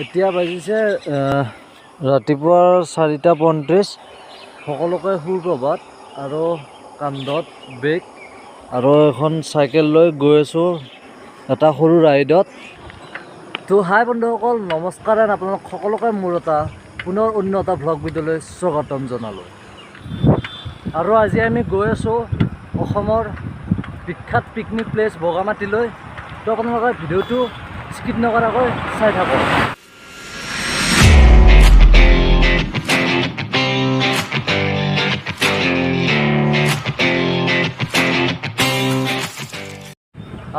এতিয়া বাজিছে ৰাতিপুৱাৰ 4:35। সকলোকে সুপ্ৰভাত আৰু কান্ধত বেগ আৰু এখন চাইকেল লৈ গৈ আছোঁ এটা সৰু ৰাইডত। তো হাই বন্ধুসকল, নমস্কাৰ। আপোনালোক সকলোকে মোৰ এটা পুনৰ অন্য এটা ভ্লগ ভিডিঅ'লৈ স্বাগতম জনালোঁ। আৰু আজি আমি গৈ আছোঁ অসমৰ বিখ্যাত পিকনিক প্লেচ বগামাটিলৈ। তো আপোনালোকে ভিডিঅ'টো স্কিপ নকৰাকৈ চাই থাকক।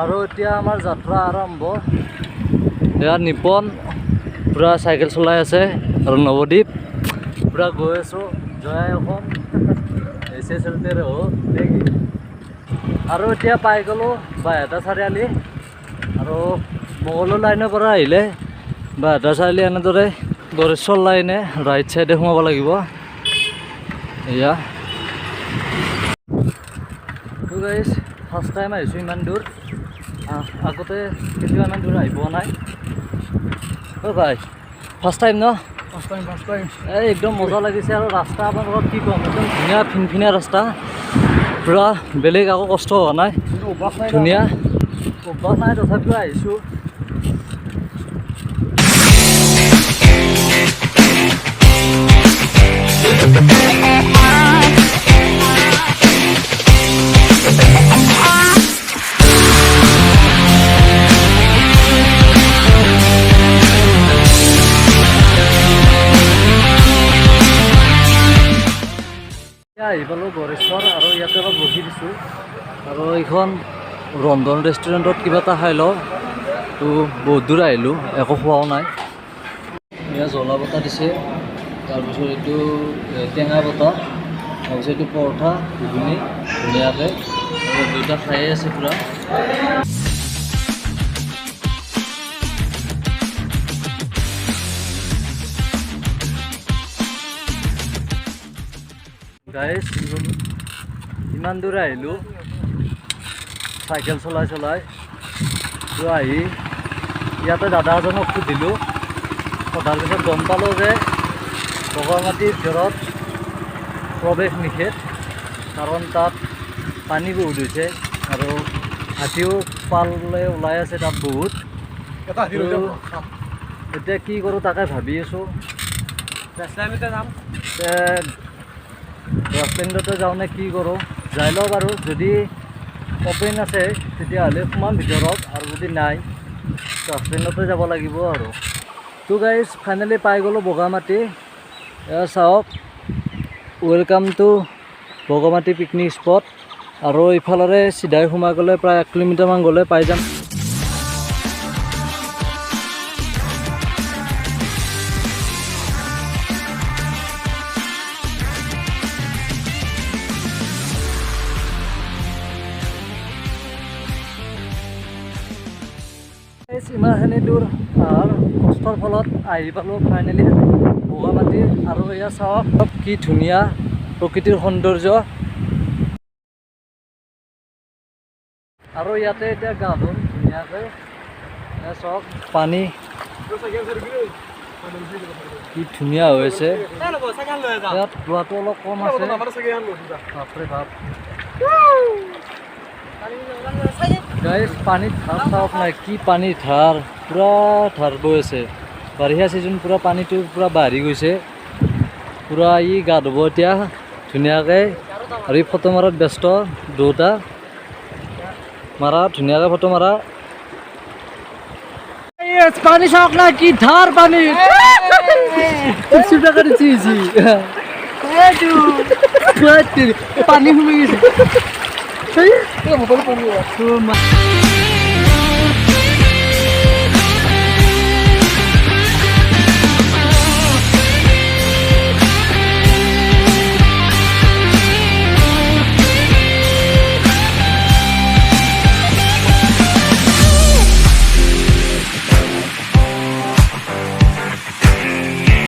আৰু এতিয়া আমাৰ যাত্ৰা আৰম্ভ। এয়া নিপন পুৰা চাইকেল চলাই আছে আৰু নৱদ্বীপ পুৰা গৈ আছোঁ জয়াই অসম এছে চলতে ৰহ। আৰু এতিয়া পাই গ'লোঁ বাইহাটা চাৰিআলি। আৰু মঙলৰ লাইনৰ পৰা আহিলে বাইহাটা চাৰিআলি এনেদৰে গৰেশ্বৰ লাইনে ৰাইট চাইডে সোমাব লাগিব। এয়া তো গাইজ, ফাৰ্ষ্ট টাইম আহিছোঁ ইমান দূৰ। আগতে কেতিয়াও ইমান দূৰ আহি পোৱা নাই। অ' ভাই, ফাৰ্ষ্ট টাইম ন? First time. এই একদম মজা লাগিছে। আৰু ৰাস্তা আপোনালোকক কি ক'ম, একদম ধুনীয়া ফিনফিনীয়া ৰাস্তা, পূৰা বেলেগ একো কষ্ট হোৱা নাই, ধুনীয়া। অভ্যাস নাই তথাপিও আহিছোঁ। আহি পালোঁ গৰেশ্বৰ আৰু ইয়াতে অলপ ৰখি দিছোঁ। আৰু এইখন ৰন্ধন ৰেষ্টুৰেণ্টত কিবা এটা খাই লওঁ। তো বহুত দূৰ আহিলোঁ, একো খোৱাও নাই। এয়া জ্বলা বটা দিছে, তাৰপিছত এইটো টেঙা বটা, তাৰপিছত এইটো পৰঠা ঘুগুনি ধুনীয়াকৈ। আৰু দুটা খায়ে আছে পূৰা। গাইজ, ইমান দূৰ আহিলোঁ চাইকেল চলাই তো আহি ইয়াতে দাদা এজনক সুধিলোঁ। সোধাৰ পিছত গম পালোঁ যে বগামাটিৰ ভিতৰত প্ৰৱেশ নিষেধ, কাৰণ তাত পানী বহুত হৈছে আৰু হাতীও পালে ওলাই আছে তাত বহুত। এতিয়া কি কৰোঁ তাকে ভাবি আছোঁ। ৰেষ্টুৰেণ্টতে যাওঁ নে কি কৰোঁ, যাই লওঁ বাৰু। যদি অপেন আছে তেতিয়াহ'লে সোমাম ভিতৰত, আৰু যদি নাই ৰেষ্টুৰেণ্টতে যাব লাগিব আৰু। তো গাইজ, ফাইনেলি পাই গ'লোঁ বগামাটি। এয়া চাওক, welcome to Bagamati picnic spot. আৰু ইফালেৰে চিধাই সোমাই গ'লে প্ৰায় 1 কিলোমিটাৰমান গ'লে পাই যাম। ইমানখিনি দূৰ আৰু কষ্টৰ ফলত আহি পালোঁ ফাইনেলি বগামাটি। আৰু এয়া চাওক কি ধুনীয়া প্ৰকৃতিৰ সৌন্দৰ্য। আৰু ইয়াতে এতিয়া গা ধুম ধুনীয়াকৈ। এয়া চাওক পানী কি ধুনীয়া হৈ আছে। ইয়াত লোৱাটো অলপ কম আছে। বাপৰে বাপ গাইজ, পানীত ধাৰ চাওক নাই, কি পানীৰ ধাৰ, পূৰা ধাৰ বৈ আছে। বাৰিষা ছিজন, পূৰা পানীটো পূৰা বাঢ়ি গৈছে। পূৰা ই গা ধুব এতিয়া ধুনীয়াকৈ। আৰু ই ফটো মাৰাত ব্যস্ত, দুটা মাৰা ধুনীয়াকৈ ফটো মাৰা। পানী চাওক না, কি ধাৰ পানী। পানী সোমাই গৈছে।